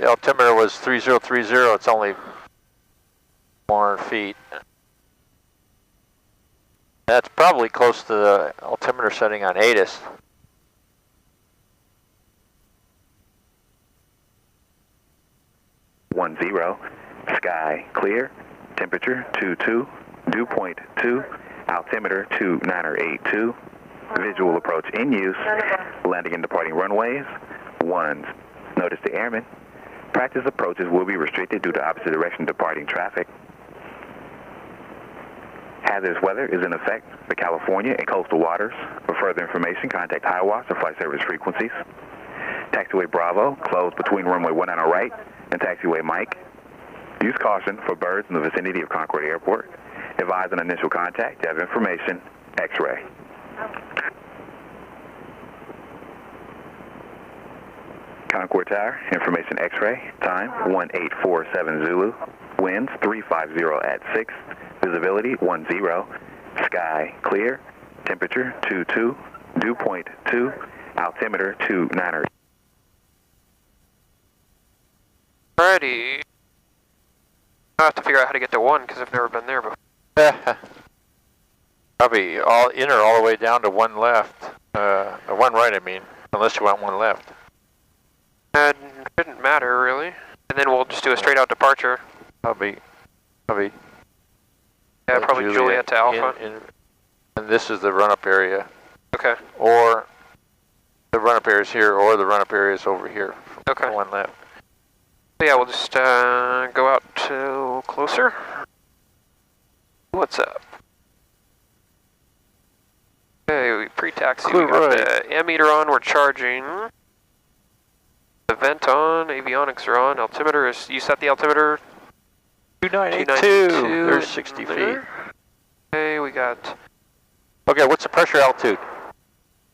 the altimeter was 3030, it's only 400 feet. That's probably close to the altimeter setting on ATIS. Sky clear, temperature 22, dew point 2, altimeter 2982, visual approach in use, landing and departing runways, 1. Notice to airmen, practice approaches will be restricted due to opposite direction departing traffic. Hazardous weather is in effect for California and coastal waters. For further information, contact HIWAS or flight service frequencies. Taxiway Bravo, closed between runway 19 right and taxiway Mike. Use caution for birds in the vicinity of Concord Airport. Advise on initial contact to have information, X-ray. Concord Tower, information X-ray, time 1847 Zulu, winds 350 at 6, visibility 10, sky clear, temperature 22, dew point 2, altimeter 29. Alrighty. I have to figure out how to get to 1 because I've never been there before. Probably all in or all the way down to 1 left. 1 right, I mean, unless you want 1 left. It shouldn't matter really. And then we'll just do a straight out departure. Probably. Yeah, probably Juliet to Alpha. And this is the run-up area. Okay. Or the run-up area is here, or the run-up area is over here. Okay. 1 left. So yeah, we'll just go out to closer. What's up? Okay, we pre-taxi. We got the ammeter on. We're charging. The vent on. Avionics are on. Altimeter is. You set the altimeter. 2982. There's 60 feet. Okay, we got. Okay, what's the pressure altitude?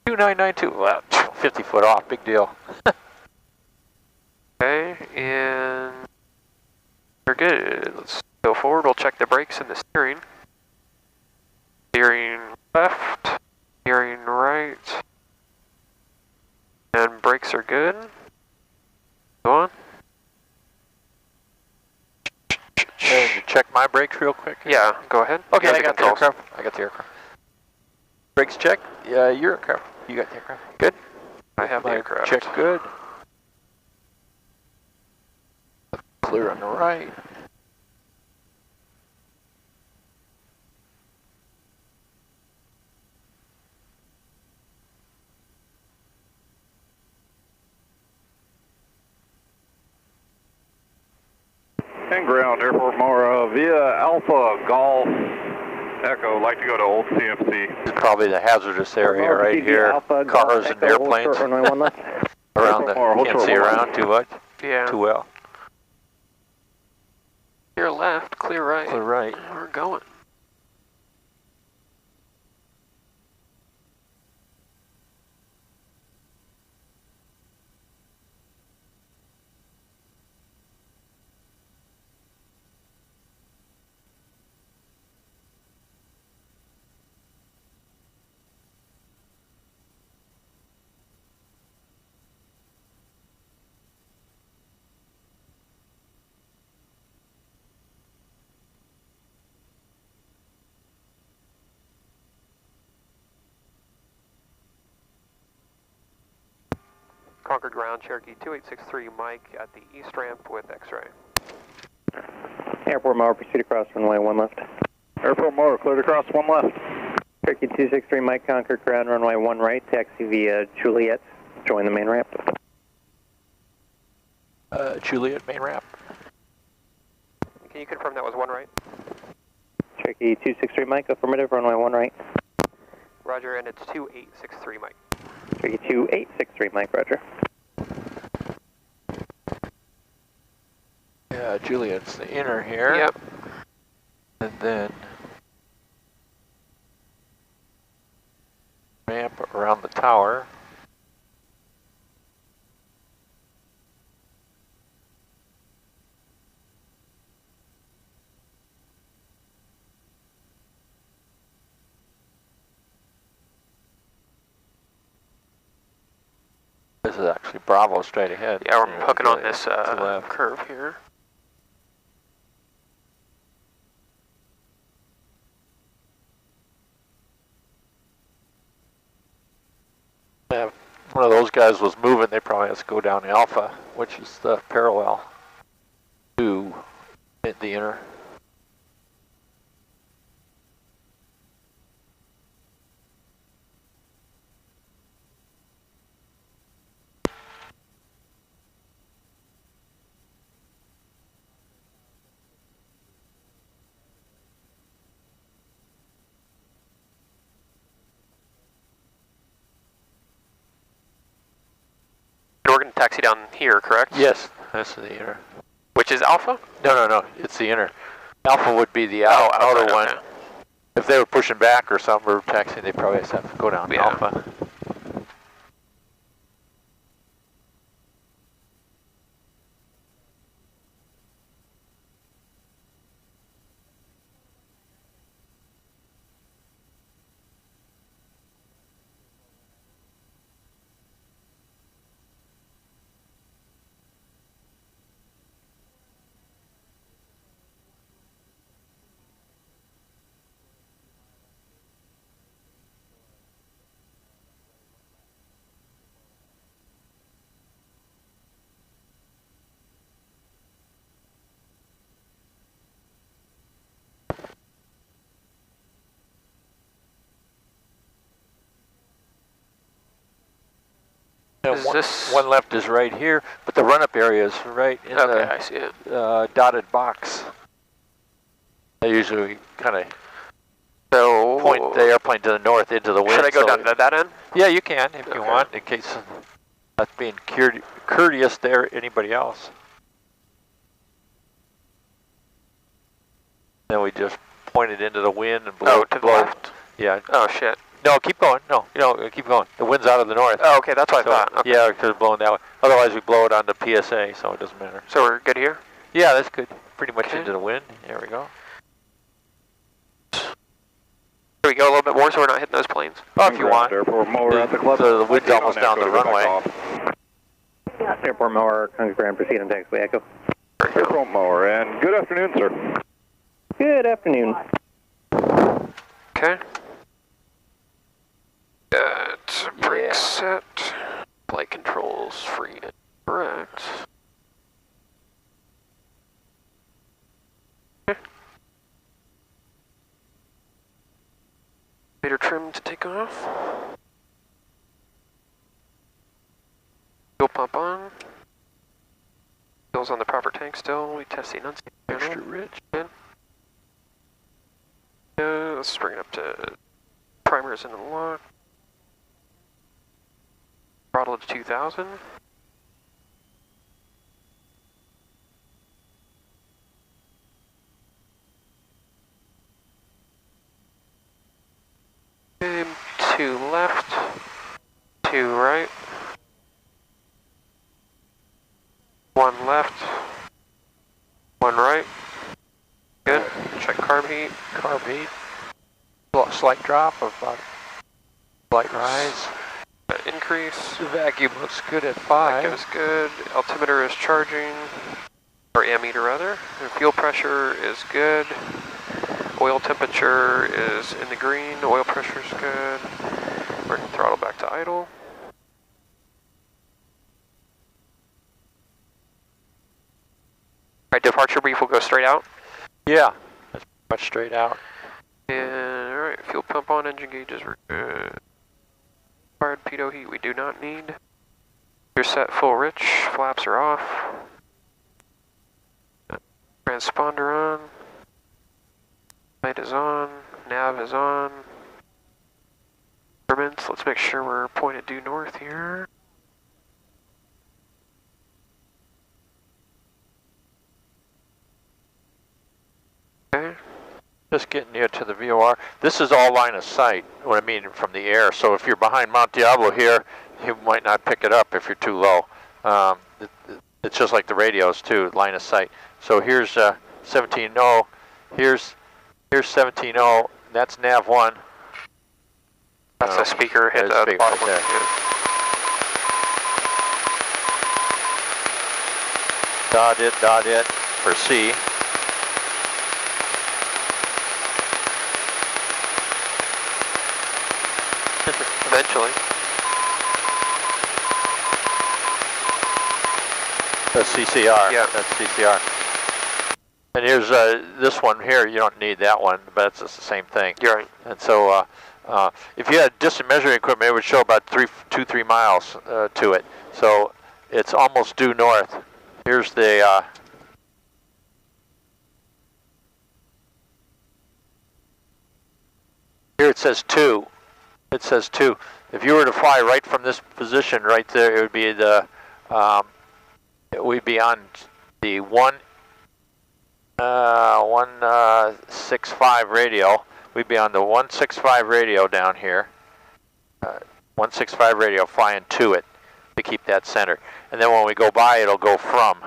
2992. Well, 50 foot off. Big deal. Okay, and we're good. Let's go forward. We'll check the brakes and the steering. Steering left, steering right, and brakes are good. Go on. Check my brakes real quick. Yeah, go ahead. Okay, I got the aircraft. Brakes check. Yeah, your aircraft. You got the aircraft. Good. I have the aircraft. Check good. Clear on the right. And ground, Airport Mara via Alpha Golf Echo. Like to go to Old CFC. This is probably the hazardous area right here. Cars and airplanes around the. Can't see around too much. Yeah. Too well. Clear left, clear right. Clear right. We're going. Concord ground, Cherokee 2863 Mike at the east ramp with X-ray. Airport Mara, proceed across runway 1 left. Airport Mara, cleared across 1 left. Cherokee 263 Mike, Concord ground, runway 1 right, taxi via Juliet, join the main ramp. Juliet main ramp. Can you confirm that was 1 right? Cherokee 263 Mike, affirmative, runway 1 right. Roger, and it's 2863 Mike. Cherokee 2863 Mike, roger. Yeah, Juliet's the inner here. Yep. And then ramp around the tower. This is actually Bravo straight ahead. Yeah, we're hooking on this left. curve here. Yeah, one of those guys was moving, they probably have to go down Alpha, which is the parallel to the inner. We're going to taxi down here, correct? Yes, that's the inner. Which is Alpha? No, it's the inner. Alpha would be the outer one. Okay. If they were pushing back or something or taxiing, they probably have to go down Alpha. One left is right here, but the run-up area is right in the I see it. Dotted box. They usually kind of point the airplane to the north into the wind. Should I go down to that end? Yeah, you can if you want, in case that's being courteous to anybody else. Then we just point it into the wind and blow. Oh, to the left? Yeah. Oh, shit. No, keep going. No, keep going. The wind's out of the north. Oh, okay, that's what I thought. Okay. Yeah, because it's blowing that way. Otherwise, we blow it on the PSA, so it doesn't matter. So we're good here? Yeah, that's good. Pretty much into the wind. There we go. Should we go a little bit more so we're not hitting those planes? Oh, if you want. Airport mower at the club. So the wind's almost down the runway. Airport mower, Congress Grand, proceed on taxiway Echo. Airport mower, and good afternoon, sir. Good afternoon. Okay. Got brake set. Flight controls free and correct. Okay. Meter trim to take off. Fuel pump on. Fuel's on the proper tank still. We test the enunciation. Extra rich. Good. Let's bring it up to primers in the lock. Throttle to 2000. Okay, 2 left, 2 right. 1 left, 1 right. Good. Check carb heat. Carb heat. Slight drop of about slight rise. Increase. The vacuum looks good at 5. Vacuum is good. Altimeter is charging, or ammeter rather. And fuel pressure is good. Oil temperature is in the green. Oil pressure is good. We're going to throttle back to idle. Alright, departure brief will go straight out. Yeah, that's much straight out. And alright, fuel pump on, engine gauges are good. Required pitot heat we do not need. You're set full rich, flaps are off. Transponder on. Light is on, nav is on. Instruments, let's make sure we're pointed due north here. Okay. Just getting near to the VOR. This is all line of sight, what I mean from the air. So if you're behind Mount Diablo here, you might not pick it up if you're too low. It's just like the radios too, line of sight. So here's 17.0, here's 17.0, that's nav 1. That's a speaker hit the bottom right there. Dot it for C. Eventually. That's CCR. Yeah. That's CCR. And here's this one here. You don't need that one, but it's just the same thing. You're right. And so if you had distant measuring equipment, it would show about 3 miles to it. So it's almost due north. Here's the here it says 2. It says 2. If you were to fly right from this position right there, it would be the we'd be on the 165 radio. We'd be on the 165 radio down here. 165 radio flying to it to keep that center. And then when we go by, it'll go from.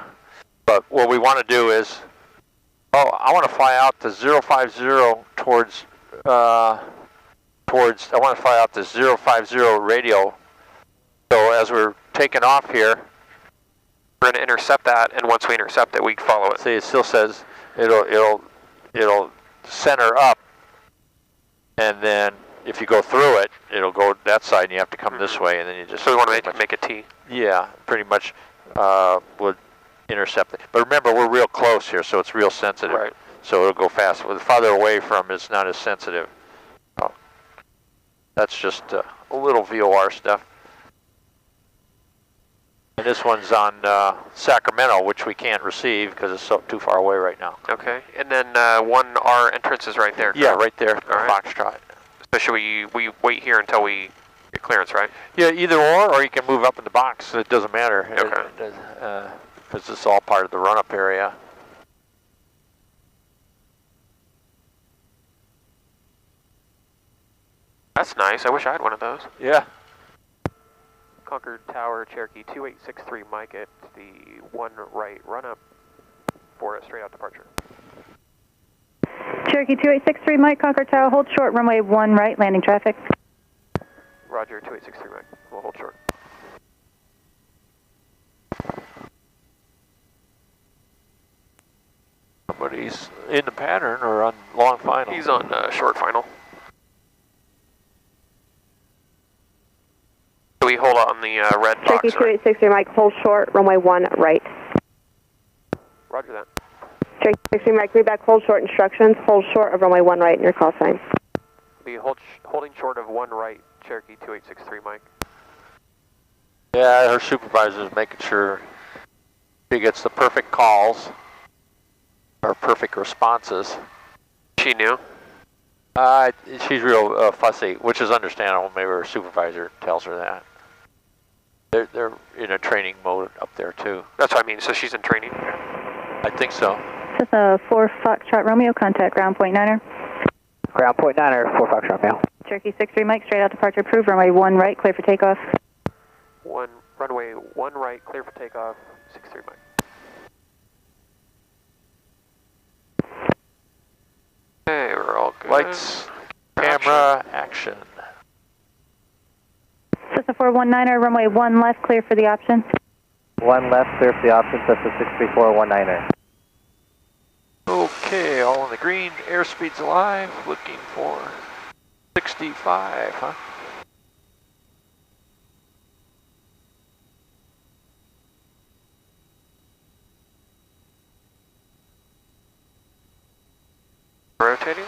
But what we want to do is, I want to fly out to 050 towards, I want to fly out to 050 radio. So as we're taking off here, we're going to intercept that, and once we intercept it, we follow it. See, it still says it'll center up, and then if you go through it, it'll go that side, and you have to come this way, and then you just. So we want to make a T. Yeah, pretty much would intercept it. But remember, we're real close here, so it's real sensitive. Right. So it'll go fast. The farther away from, it's not as sensitive. Oh, that's just a little VOR stuff. And this one's on Sacramento, which we can't receive because it's too far away right now. Okay, and then 1R entrance is right there. Yeah, right there, All right. Foxtrot. So should we wait here until we get clearance, right? Yeah, either or you can move up in the box. It doesn't matter. Okay. Because it's all part of the run-up area. That's nice. I wish I had one of those. Yeah. Concord Tower, Cherokee 2863, Mike at the 1 right run-up for a straight-out departure. Cherokee 2863, Mike, Concord Tower, hold short, runway 1 right, landing traffic. Roger, 2863, Mike. We'll hold short. Somebody's in the pattern or on long final? He's on short final. So we hold on the red box, Cherokee 2863, Mike, hold short, runway 1 right. Roger that. Cherokee 2863, Mike, read back, hold short instructions, hold short of runway 1 right in your call sign. Be holding short of 1 right, Cherokee 2863, Mike. Yeah, her supervisor is making sure she gets the perfect calls or perfect responses. She knew? She's real fussy, which is understandable. Maybe her supervisor tells her that. They're in a training mode up there too. That's what I mean, so she's in training? I think so. This is a 4 Foxtrot Romeo, contact ground point 9er. Ground point 9er, 4 Foxtrot Romeo. Cherokee 63, Mike, straight out departure approved, runway 1 right, clear for takeoff. Runway 1 right, clear for takeoff, 63 Mike. Okay, we're all good. Lights, camera, action. Cessna 419er, runway 1 left, clear for the option. 1 left, clear for the option, Cessna 63419er. Okay, all in the green, airspeed's alive, looking for 65, huh? Rotating.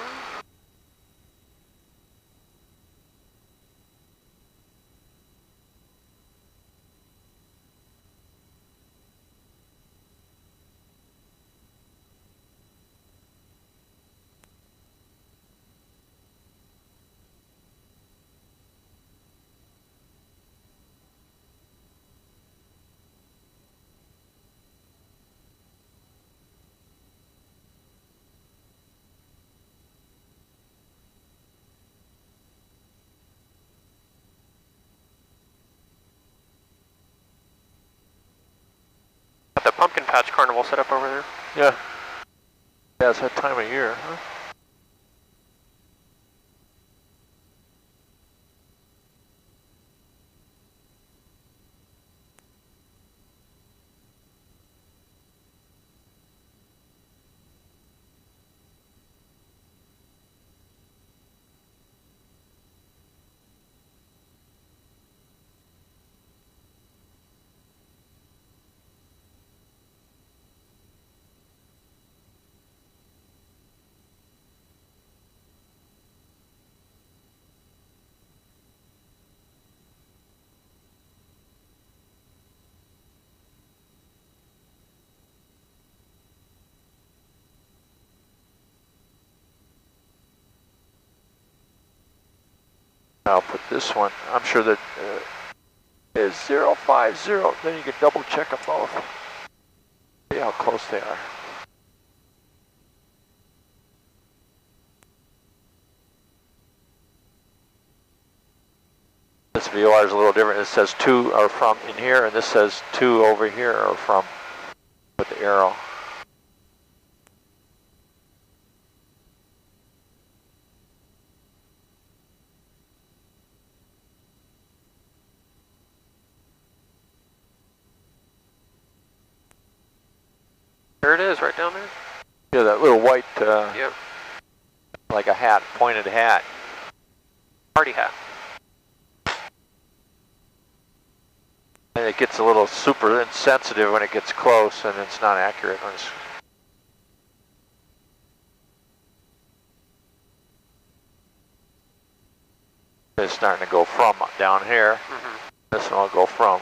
Got the pumpkin patch carnival set up over there. Yeah. Yeah, it's that time of year, huh? I'll put this one. I'm sure that is 050. Then you can double check them both. See how close they are. This VOR is a little different. It says 2 are from in here, and this says 2 over here are from with the arrow. There it is, right down there. Yeah, that little white, Yep. like a hat, pointed hat. Party hat. And it gets a little super insensitive when it gets close, and it's not accurate when it's starting to go from down here. This one will go from.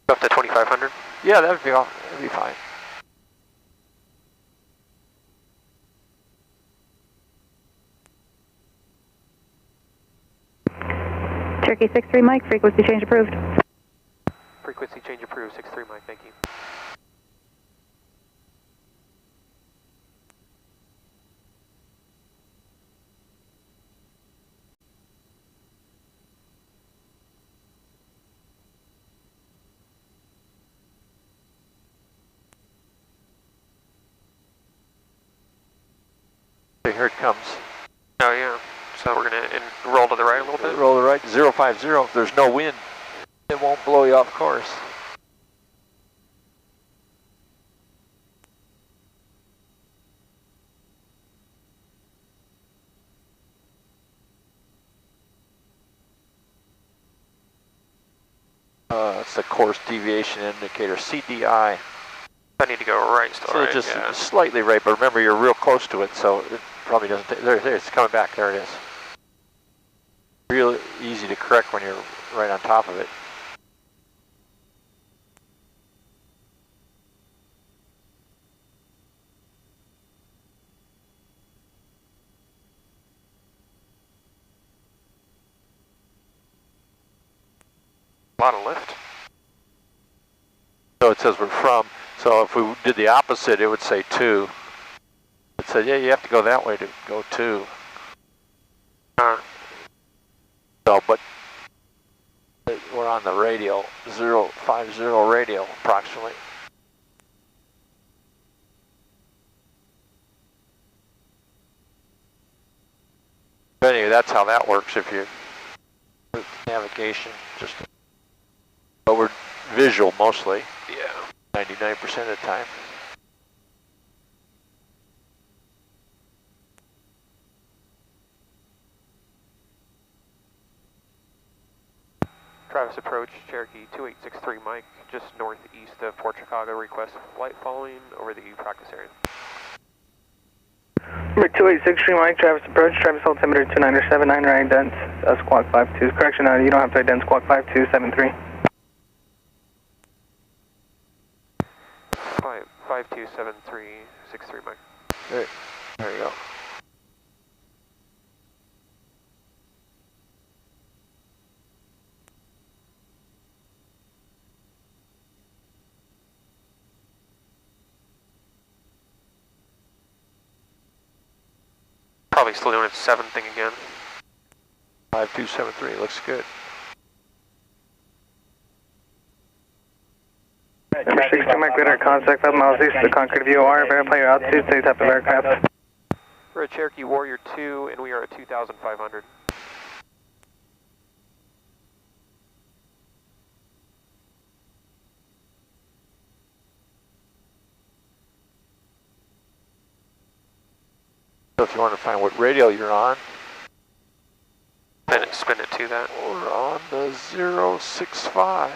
Up to 2500. Yeah, that'd be all. That'd be fine. Cherokee 63 Mike, frequency change approved. Frequency change approved, 63 Mike, thank you. Here it comes. Oh yeah, so we're going to roll to the right a little bit? Roll to the right, 050. If there's no wind, it won't blow you off course. It's the course deviation indicator, CDI. I need to go right still, So right? just Yeah. slightly right, but remember you're real close to it, so it probably doesn't take, there it's coming back, there it is. Real easy to correct when you're right on top of it. A lot of lift. So it says we're from, so if we did the opposite, it would say 2. It said, yeah, you have to go that way to go 2. So, but we're on the radial, 050 radial, approximately. But anyway, that's how that works if you with navigation, just, but we're visual mostly. Yeah. 99% of the time. Travis approach, Cherokee 2863 Mike, just northeast of Port Chicago, request flight following over the practice area. Number 2863 Mike, Travis approach, Travis altimeter 2979, right ident, squawk 52. Correction, you don't have to ident, squawk 5273. 527363 Mike. There you go. Probably still doing its 7 thing again. 5273 looks good. Number 62 Mike, radar contact 5 miles east of the Concord VOR, verify your altitude, same type of aircraft. We're at Cherokee Warrior 2 and we are at 2,500. So if you want to find what radial you're on, Spin it to that. we're on the 065.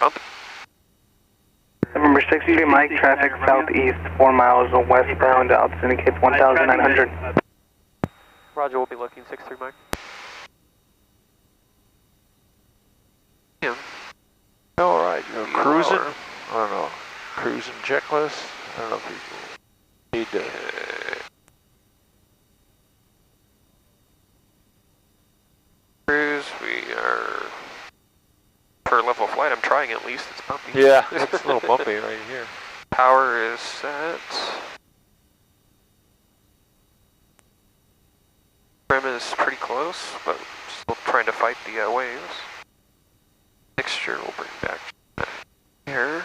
Bump. November 63 Mike, traffic southeast, 4 miles westbound, altitude indicates 1,900. Roger, we'll be looking 63 Mike. Yeah. All right, you're cruising. I don't know. Cruising checklist. I don't know if you need to. Cruise, we are, per level of flight, I'm trying at least, it's bumpy. Yeah, it's a little bumpy right here. Power is set. Trim is pretty close, but still trying to fight the waves. Mixture will bring back here.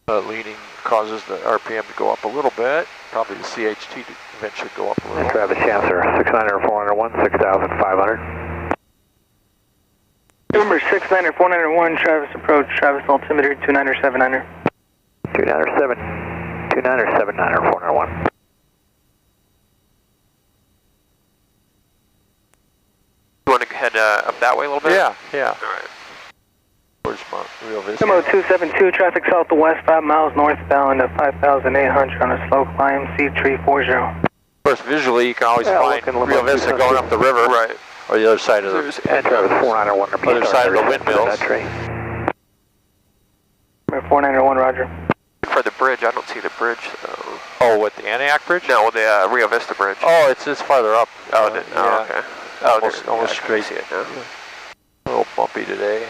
Leaning causes the RPM to go up a little bit. Probably the CHT event should go up a little. Travis Chancellor, 690 401, 6,500. November 69 491, Travis approach, Travis altimeter 29 700. 297, 29 700, 401. You want to head up that way a little bit? Yeah, yeah. All right. Where's my Rio Vista? Demo 272, traffic southwest, 5 miles northbound at 5,800 on a slow climb, C340. Of course, visually, you can always find Rio Vista going up the river. Right. Or the other side of the And Travis 491, other side of the windmills. 491, Roger. For the bridge, I don't see the bridge though. Oh, what, the Antioch Bridge? No, the Rio Vista Bridge. Oh, it's farther up. Oh, yeah. Okay. Oh, Almost I straight. see it now. A little bumpy today.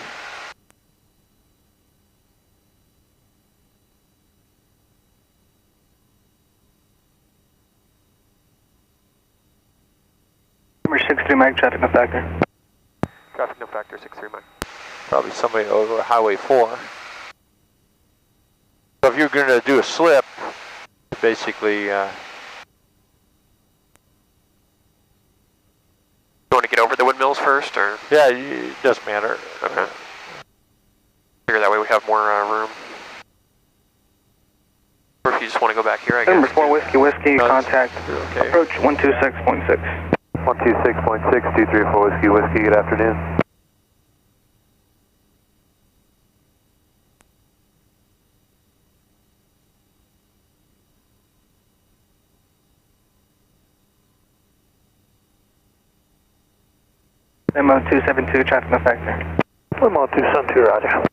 Number 63, Mike, traffic no factor. Traffic no factor, 63 Mike. Probably somebody over Highway 4. So if you're going to do a slip, basically... You want to get over the windmills first, or? Yeah, it doesn't matter. Okay. Figure that way we have more room. Or if you just want to go back here, I guess. Number 4, Whiskey, contact. Okay. Approach 126.6. 126.6, 234 Whiskey, good afternoon. Demo 272, traffic no factor. Limo 272, Roger.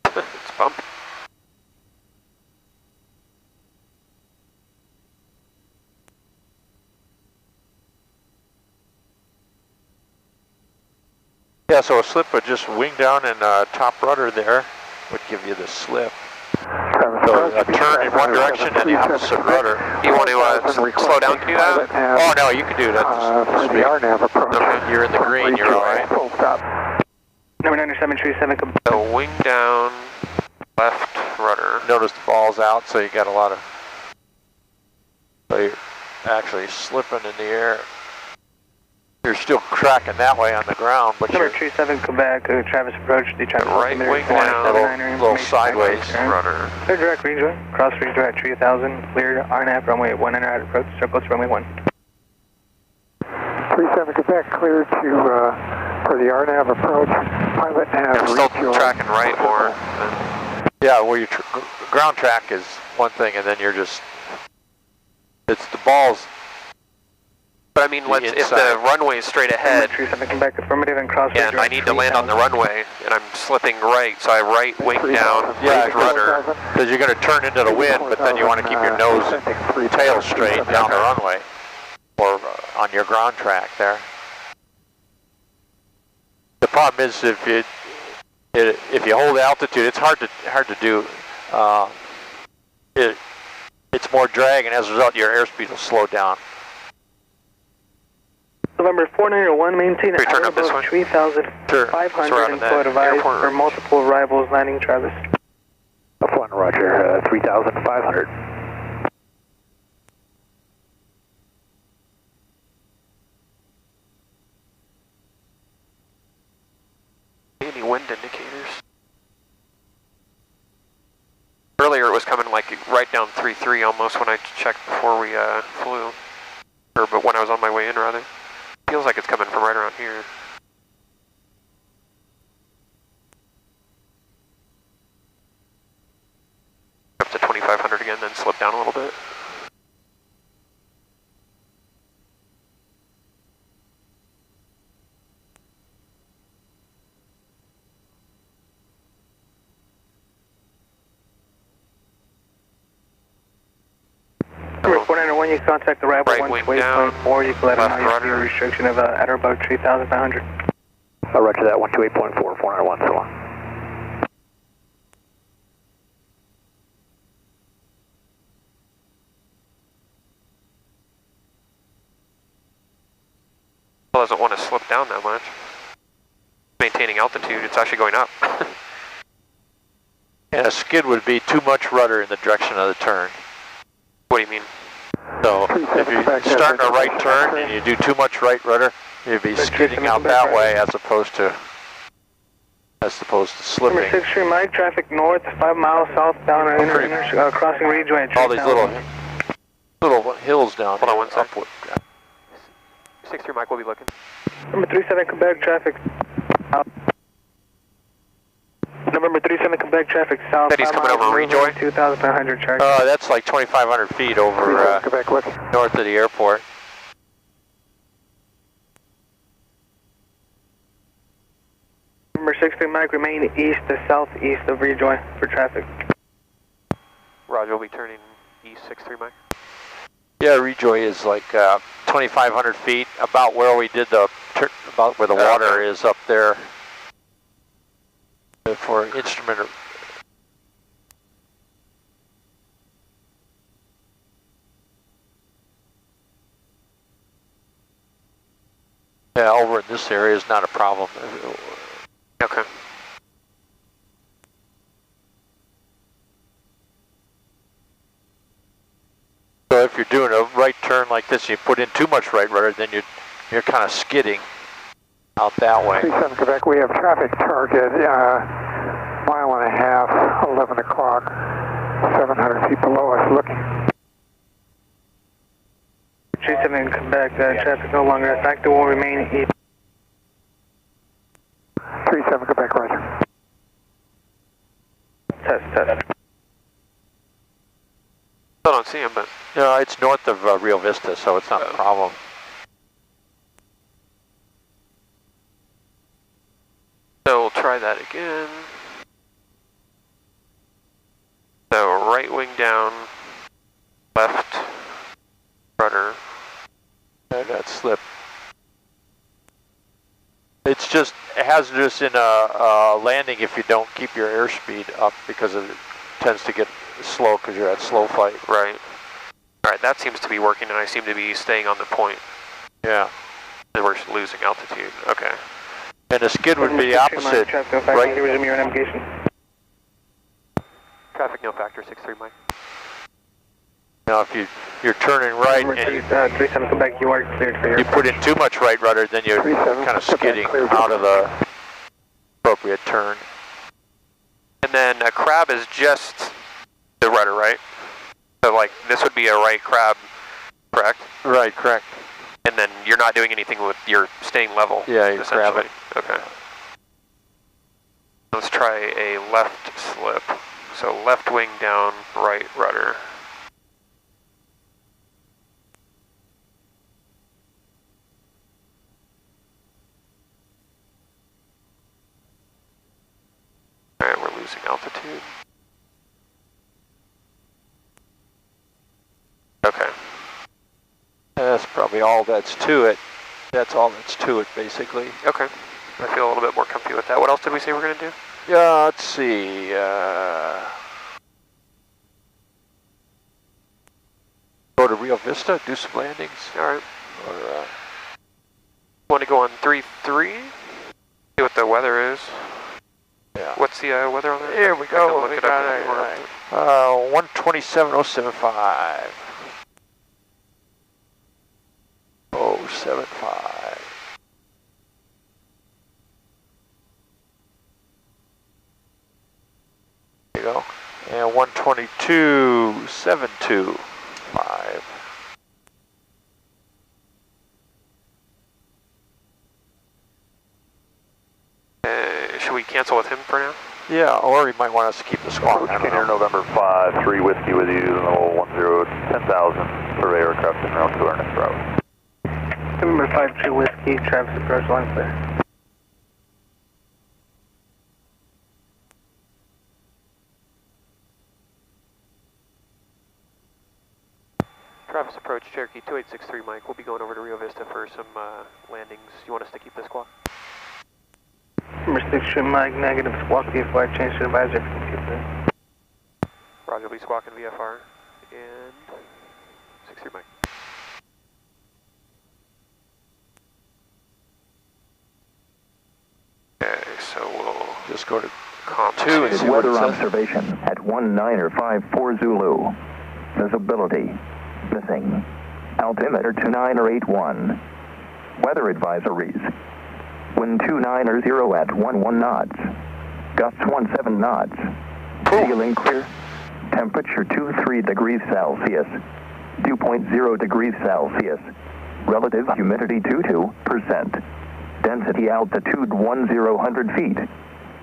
It's bumpy. Yeah, so a slip would just wing down and top rudder there would give you the slip. So a turn in one direction and the opposite rudder. Do you want to slow down to do that? Oh no, you can do that. For the RNAV approach. Okay, you're in the green, you're alright. Full stop. Number 9737, So wing down, left rudder. Notice the ball's out, so you got a lot of... So you're actually slipping in the air. You're still tracking that way on the ground, but Number you're 37, Quebec, Travis approach, the Travis Right altimeter wing down, a little sideways. Rudder. Clear direct rejoin, cross rejoin at 3000, cleared RNAV runway 19 at approach, circle to runway 1. 37 Quebec, cleared to, for the RNAV approach, pilot nav. I'm still tracking right more. Yeah, well, your ground track is one thing, and then you're just... It's the balls... But I mean, if the runway is straight ahead, 37 Quebec, affirmative, and cross and I need to land on the runway, and I'm slipping right, so I right wing down, left rudder. Because you're going to turn into the wind, but then you want to keep your nose and tail straight down the runway, or on your ground track there. The problem is if you hold altitude, it's hard to do. It's more drag, and as a result, your airspeed will slow down. November 4901, maintain Can we turn up this above way? 3,500 and code advised airport for multiple arrivals landing, Travis. F1, Roger, 3,500. Any wind indicators? Earlier it was coming like right 133 almost when I checked before we flew. But when I was on my way in, rather. Feels like it's coming from right around here. Up to 2500 again, then slip down a little bit. Number 491, you contact the Rival Right wing down, 128.4. You can let them know left you see a rudder. restriction of at or above 3,500. Roger that, 128.4, 491, so long. Doesn't want to slip down that much. Maintaining altitude, it's actually going up. And a skid would be too much rudder in the direction of the turn. What do you mean? So if you're starting a right turn and you do too much right rudder, you'd be skidding out that way as opposed to slipping. Number 63 Mike, traffic north, 5 miles southbound crossing Ridgeway at All these little hills down Hold on here. one sec. Upward. 63 Mike will be looking. Number 37 Quebec traffic. November 37 Quebec traffic south. Said he's 5 coming miles, over Rejoy. 2,500 charge. That's like 2,500 feet over Quebec, looking. north of the airport. Number 63 Mike, remain east to southeast of Rejoy for traffic. Roger will be turning east 63 Mike. Yeah, Rejoy is like 2,500 feet, about where we did about where the water is up there for instrument. Yeah, over in this area is not a problem. Okay. So if you're doing a right turn like this, and you put in too much right rudder, then you're kind of skidding out that way. 37 Quebec, we have traffic target, mile and a half, 11 o'clock, 700 feet below us, looking. 37 Quebec, traffic no longer affected, will remain east. 37 Quebec, roger. Test. Still don't see him, but No, it's north of Rio Vista, so it's not a problem. so we'll try that again. So right wing down, left rudder. That slip. It's just hazardous in a landing if you don't keep your airspeed up because it tends to get slow because you're at slow flight. Right. Alright, that seems to be working and I seem to be staying on the point. Yeah. And we're losing altitude. Okay. And the skid would be opposite. Right. Resume your navigation. Traffic no factor, 63 Mike. Now if you're turning right Number and 37 Quebec, you are cleared for your... you put in too much right rudder, then you're kind of skidding out of the appropriate turn. And then a crab is just the rudder, right? So like this would be a right crab, correct? Right, correct. And then you're not doing anything with your staying level. Yeah, you grab it. Okay. Let's try a left slip. So left wing down, right rudder. Alright, we're losing altitude. Okay. That's probably all that's to it. That's all that's to it, basically. Okay. I feel a little bit more comfy with that. What else did we say we're going to do? Yeah, let's see. Go to Rio Vista, do some landings. Alright. Or, Want to go on 3-3? See what the weather is. yeah. What's the weather on there? Here we go. Look We it up got before. 127.075. 075. There you go. And 122.725. Should we cancel with him for now? Yeah, or he might want us to keep the squawk. Canadian November 5, 3 Whiskey with you, level 10,000, survey aircraft in round 2 our next route. November 5, 2 Whiskey, Travis approach line clear. Travis approach, Cherokee 2863 Mike. We'll be going over to Rio Vista for some landings. You want us to keep this squawk? Number 6 Mike, negative squawk VFR, change to advisor for computer. Roger, we'll be squawking VFR and 63 Mike. Okay, so we'll just go to comp 2 and see what it weather says. observation at 1954 Zulu. Visibility missing. Altimeter 2981. Weather advisories. Wind 290 at 11 knots. Gusts 17 knots. Ceiling clear. Temperature 23 degrees Celsius. Dew point 0 degrees Celsius. Relative humidity 22%. Density altitude 1000 feet.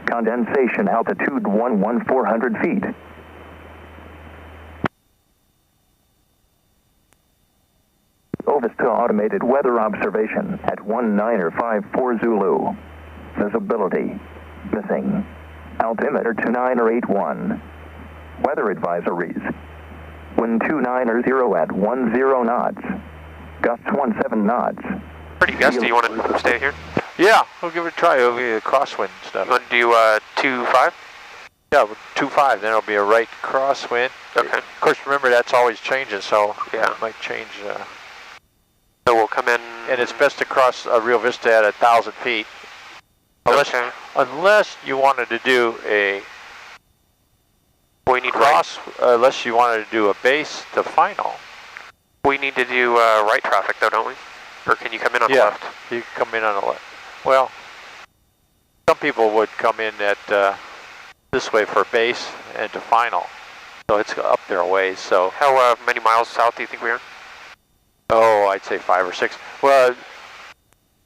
Condensation altitude 1400 feet. Vista automated weather observation at 1954 Zulu. Visibility missing. Altimeter 2981. Weather advisories. Wind 290 at 10 knots. Gusts 17 knots. Pretty gusty. You want to stay here? Yeah, we'll give it a try over the crosswind stuff. You want to do 2-5? Yeah, 2-5, then it'll be a right crosswind. Okay. Of course, remember that's always changing, so yeah, it might change. So we'll come in. And it's best to cross Rio Vista at 1,000 feet. Unless you wanted to do a cross, unless you wanted to do a base to final. We need to do right traffic though, don't we? Or can you come in on the left? You can come in on the left. Well, some people would come in at this way for base and to final. So it's up there a ways. So how many miles south do you think we are? Oh, I'd say 5 or 6. Well,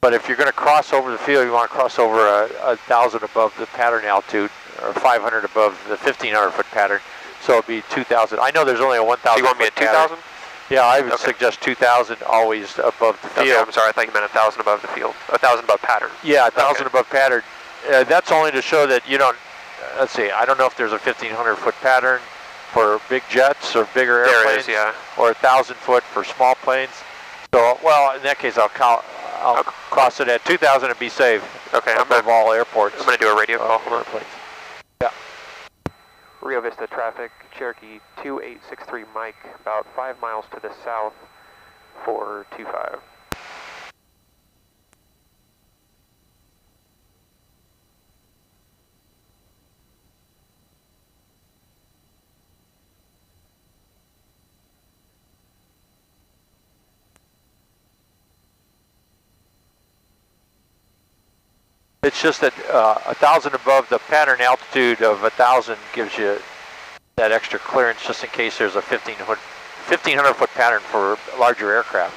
but if you're going to cross over the field, you want to cross over 1,000 above the pattern altitude, or 500 above the 1,500 foot pattern. So it'd be 2,000. I know there's only a 1,000. You want me at 2,000? Yeah, I would suggest 2,000 always above the field. Okay, I'm sorry, I thought you meant 1,000 above the field. 1,000 above pattern. Yeah, 1,000 above pattern. That's only to show that you don't. Let's see. I don't know if there's a 1,500 foot pattern for big jets or bigger airplanes. There is, yeah. Or 1,000 foot for small planes. So, well, in that case, I'll cross it at 2,000 and be safe. Okay, above all airports. I'm going to do a radio call. Airplanes. Yeah. Rio Vista traffic, Cherokee 2863 Mike, about 5 miles to the south for 25. It's just that 1,000 above the pattern altitude of 1,000 gives you that extra clearance just in case there's a 1,500 foot pattern for larger aircraft.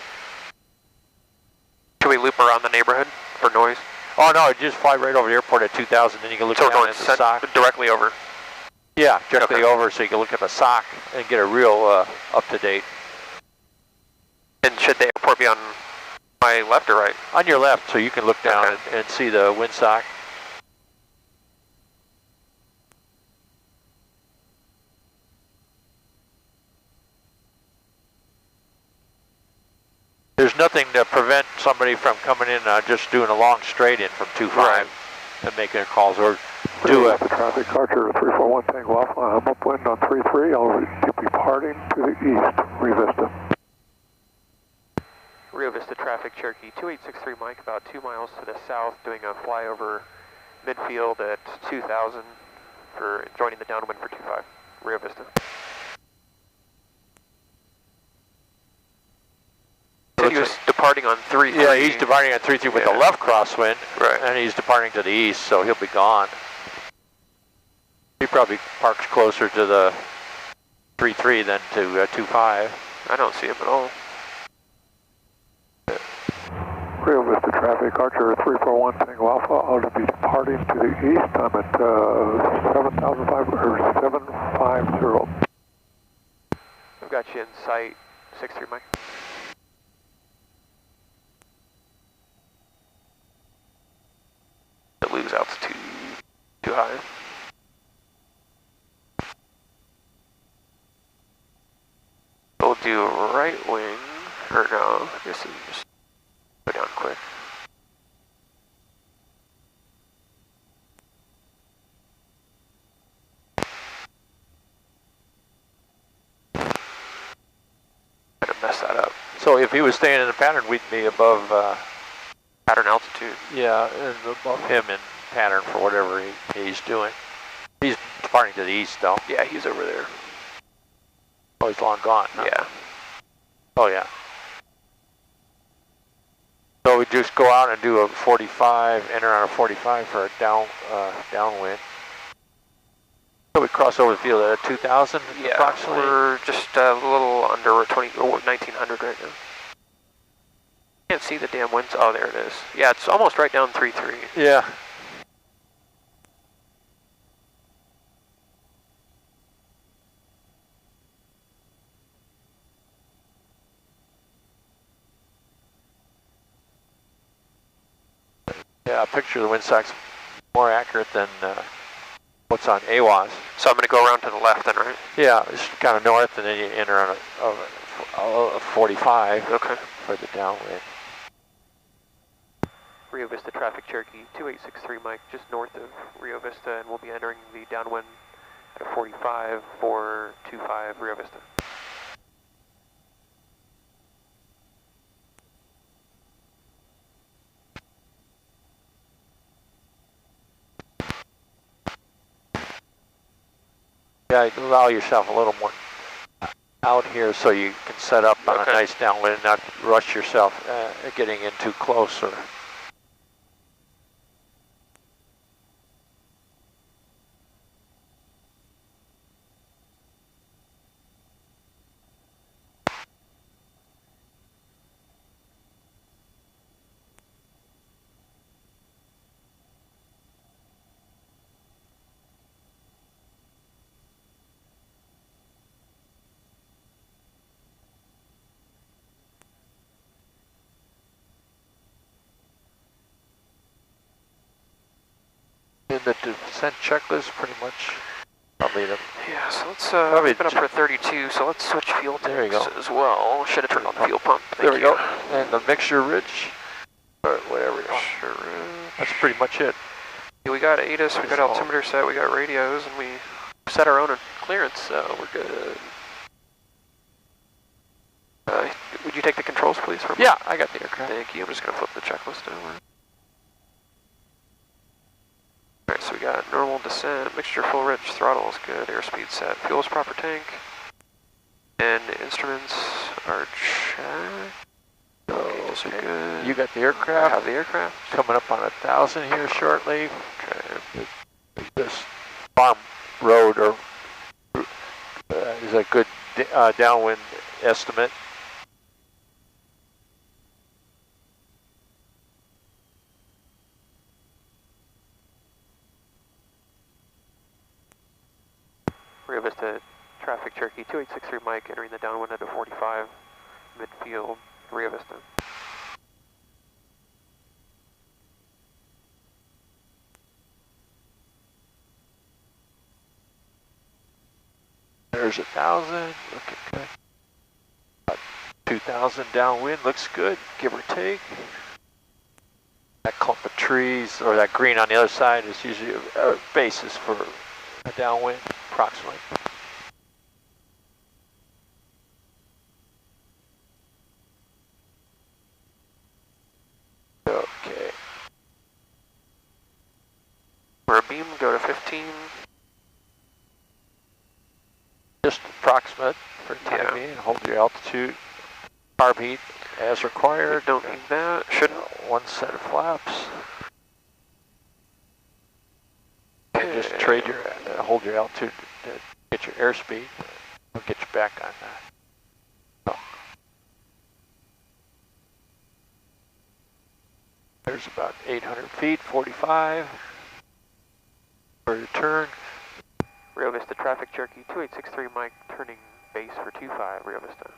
Should we loop around the neighborhood for noise? Oh no, you just fly right over the airport at 2,000, then you can look down at the sock. Directly over? Yeah, directly over, so you can look at the sock and get a real up-to-date. And should the airport be on my left or right? On your left, so you can look down and see the windsock. There's nothing to prevent somebody from coming in just doing a long straight in from 25 and making their calls, or do it. Traffic Archer 341 Tango Alpha. I'm upwind on 33. I'll be departing to the east, Rio Vista. Rio Vista traffic, Cherokee 2863 Mike, about 2 miles to the south, doing a flyover midfield at 2,000 for joining the downwind for 25. Rio Vista. So he was departing on 33. Yeah, he's departing on 33 with the left crosswind, right, and he's departing to the east, so he'll be gone. Be probably parks closer to the 3-3 than to 2-5. I don't see him at all. Rio Vista traffic, Archer 341 Tango Alpha, I'll be departing to the east. I'm at 750. I've got you in sight, 6-3 Mike. Lose altitude too high. We'll do right wing, or no, I guess just go down quick. Gonna mess that up. So if he was staying in the pattern, we'd be above Pattern altitude. yeah, and above him in pattern for whatever he's doing. He's departing to the east though. Yeah, he's over there. Oh, he's long gone. Huh? Yeah. Oh yeah. So we just go out and do a 45, enter on a 45 for a downwind. So we cross over the field at 2,000 approximately? We're just a little under 1900 right now. Can't see the damn winds. Oh, there it is. Yeah, it's almost right down 3-3. Yeah. Yeah, a picture of the windsock's more accurate than what's on AWAS. So I'm going to go around to the left then, right? Yeah, it's kind of north, and then you enter on a 45 Okay. for the downwind. Rio Vista traffic, Cherokee 2863 Mike, just north of Rio Vista, and we'll be entering the downwind at a 45 for 25 Rio Vista. Yeah, allow yourself a little more out here so you can set up on a nice downwind and not rush yourself getting in too close. Or in the descent checklist, pretty much. Probably the yeah, so let's we've been up for 32, so let's switch fuel tanks as well. Should have turned on the fuel pump. There we go. And the mixture ridge, or whatever you want. Sure. That's pretty much it. Yeah, we got ATIS, we got altimeter set, we got radios, and we set our own clearance, so we're good. Would you take the controls, please? Yeah, I got the aircraft. Thank you. I'm just going to flip the checklist over. Alright, so we got normal descent, mixture full rich, throttle is good, airspeed set, fuel's proper tank, and instruments are checked. Those are good. You got the aircraft? I have the aircraft. Coming up on 1,000 here shortly. Okay. This farm road is a good downwind estimate. Rio Vista traffic, Cherokee 2863 Mike, entering the downwind at a 45, midfield, Rio Vista. There's 1,000, looking good. About 2,000 downwind, looks good, give or take. That clump of trees, or that green on the other side, is usually a basis for a downwind, approximately. Okay. For a beam, go to 15. Just approximate for time being. Hold your altitude. Carb heat as required. Don't need that. Shouldn't. One set of flaps. And just trade your hold your altitude to get your airspeed. We'll get you back on that. So. There's about 800 feet, 45. For your turn. Rio Vista traffic, Cherokee 2863 Mike, turning base for 25, Rio Vista.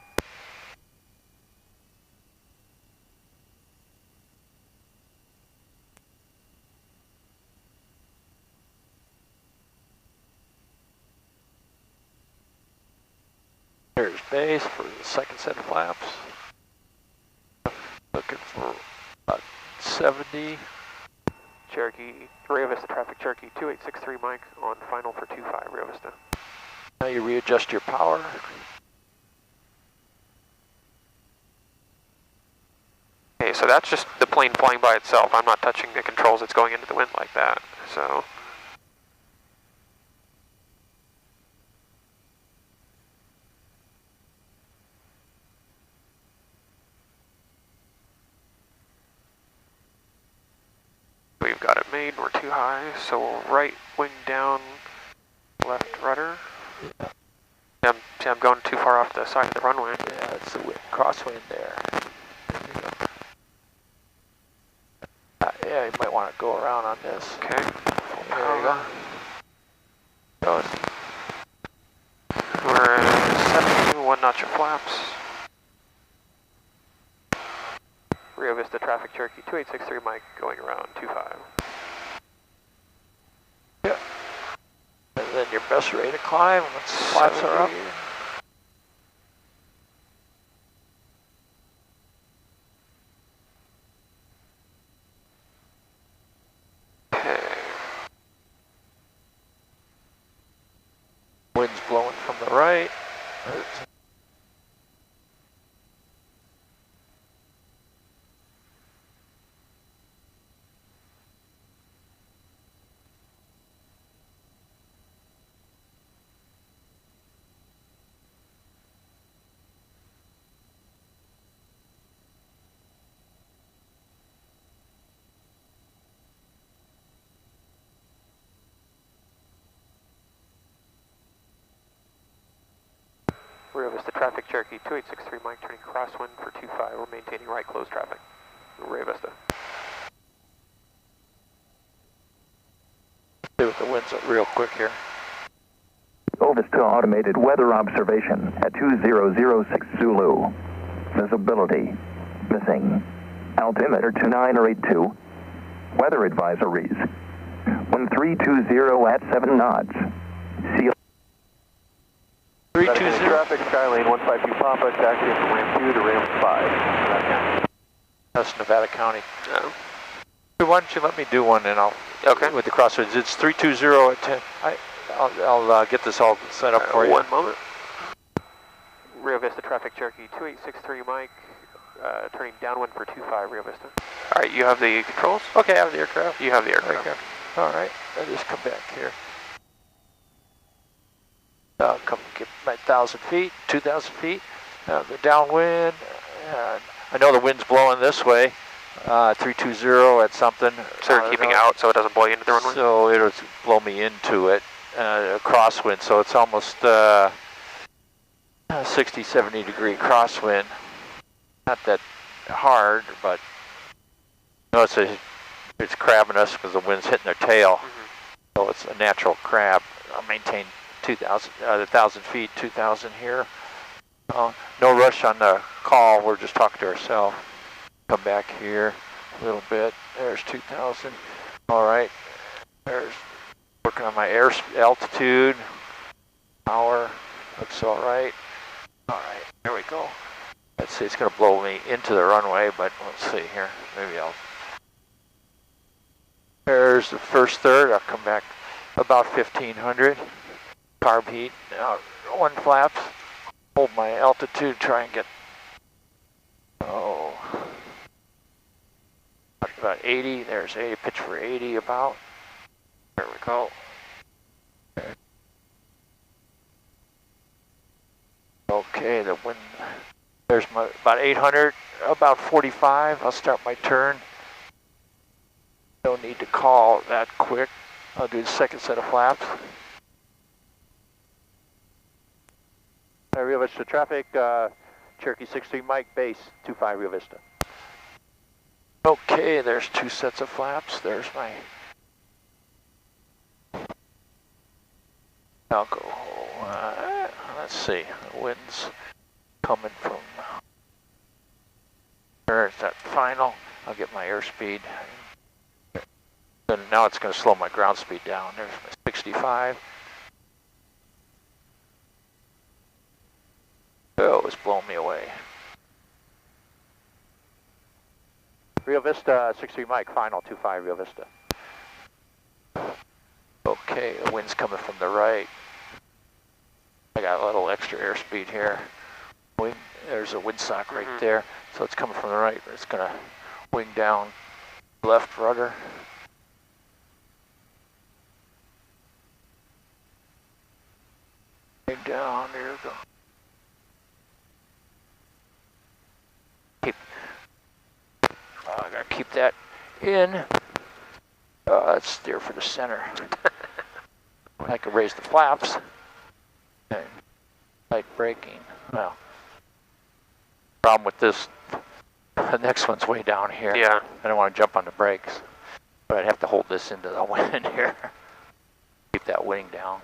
There's base for the second set of flaps. Looking for about 70. Cherokee, Rio Vista traffic, Cherokee 2863 Mike, on final for 25, Rio Vista. Now you readjust your power. Okay, so that's just the plane flying by itself. I'm not touching the controls. It's going into the wind like that, so. We've got it made, we're too high, so right wing down, left rudder. Yeah, I'm going too far off the side of the runway. Yeah, it's the crosswind there. Yeah, you might want to go around on this. Okay. There you go. Goes. We're at 70, 1 notch of flaps. Rio Vista traffic, Cherokee 2863 Mike, going around 25. Yeah. And then your best rate of climb once the flaps are up. Okay. Wind's blowing from the right. Rio Vista traffic, Cherokee 2863 Mike, turning crosswind for 25. We're maintaining right close traffic. Rio Vista. See what the wind's up real quick here. Rio Vista automated weather observation at 2006 Zulu. Visibility missing. Altimeter 29 or 82. Weather advisories. 1320 at 7 knots. Seal. 320. Traffic, Skylane 152 Papa, taxi from ramp 2 to ramp 5. That's Nevada County. Why don't you let me do one and I'll, okay. With the crosswinds. It's 320 at 10. I'll get this all set up for you. One moment. Rio Vista traffic, Cherokee 2863 Mike, turning downwind for 25, Rio Vista. All right, you have the controls? Okay, I have the aircraft. You have the aircraft. Okay. All right, I'll just come back here. Come get my 1,000 feet, 2,000 feet. The downwind. I know the wind's blowing this way. 320 at something. So you're keeping out so it doesn't blow you into the runway? So it'll blow me into it. Crosswind, so it's almost 60, 70 degree crosswind. Not that hard, but you know, it's crabbing us because the wind's hitting their tail. So it's a natural crab. I'll maintain 2,000, 1,000 feet, 2,000 here. No rush on the call. We're just talking to ourselves. Come back here a little bit. There's 2,000. All right. There's working on my air altitude. Power looks all right. All right. There we go. Let's see. It's going to blow me into the runway, but let's see here. Maybe I'll. There's the first third. I'll come back about 1,500. Carb heat. Now, one flaps. Hold my altitude. Try and get. About 80. There's 80. Pitch for 80 about. There we go. Okay, the wind. There's my about 800. About 45. I'll start my turn. Don't need to call that quick. I'll do the second set of flaps. Rio Vista traffic, Cherokee 63 Mike, base 25 Rio Vista. Okay, there's 2 sets of flaps. There's my alcohol. Let's see, the wind's coming from, there's that final. I'll get my airspeed. And now it's going to slow my ground speed down. There's my 65. Oh, it's blowing me away. Rio Vista, 63 Mike, final 25 Rio Vista. Okay, the wind's coming from the right. I got a little extra airspeed here. There's a windsock right there, so it's coming from the right. It's going to wing down left rudder. Wing down, there we go. I gotta keep that in. Let's steer for the center. I can raise the flaps. Okay. Light braking. Well, problem with this, the next one's way down here. Yeah. I don't want to jump on the brakes, but I'd have to hold this into the wind here. Keep that wing down.